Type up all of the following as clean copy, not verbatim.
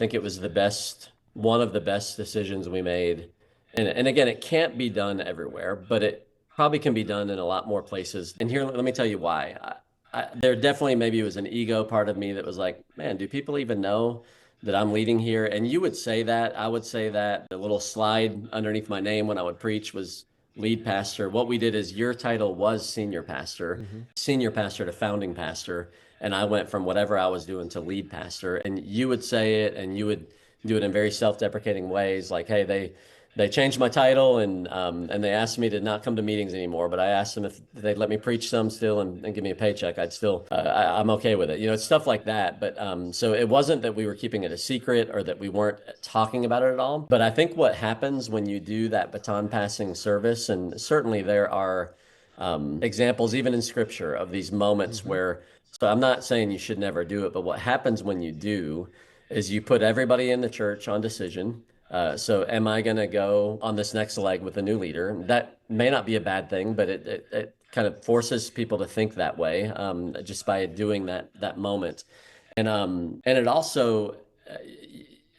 think it was one of the best decisions we made. And again, it can't be done everywhere, but it probably can be done in a lot more places. And here, let me tell you why. There definitely maybe was an ego part of me that was like, man, do people even know that I'm leading here? And you would say that, I would say that. The little slide underneath my name when I would preach was lead pastor. What we did is your title was senior pastor to founding pastor. And I went from whatever I was doing to lead pastor. And you would say it and you would do it in very self-deprecating ways, like, hey, they changed my title and they asked me to not come to meetings anymore, but I asked them if they'd let me preach some still and give me a paycheck. I'd still I'm okay with it. It's stuff like that. But so it wasn't that we were keeping it a secret or that we weren't talking about it at all. But I think what happens when you do that baton passing service, and certainly there are examples even in scripture of these moments where, so I'm not saying you should never do it, but what happens when you do is you put everybody in the church on decision. So am I going to go on this next leg with a new leader? That may not be a bad thing, but it kind of forces people to think that way, just by doing that moment. And it also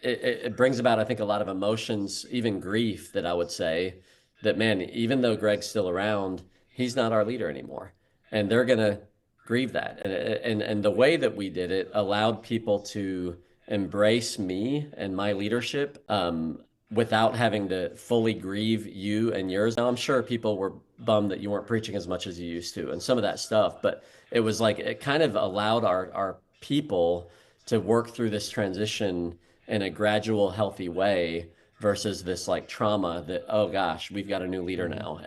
it brings about, I think, a lot of emotions, even grief, that I would say that, man, even though Greg's still around, he's not our leader anymore. And they're going to grieve that. And the way that we did it allowed people to embrace me and my leadership, without having to fully grieve you and yours. Now, I'm sure people were bummed that you weren't preaching as much as you used to and some of that stuff, but it was like it kind of allowed our people to work through this transition in a gradual, healthy way versus this like trauma that, oh gosh, we've got a new leader now.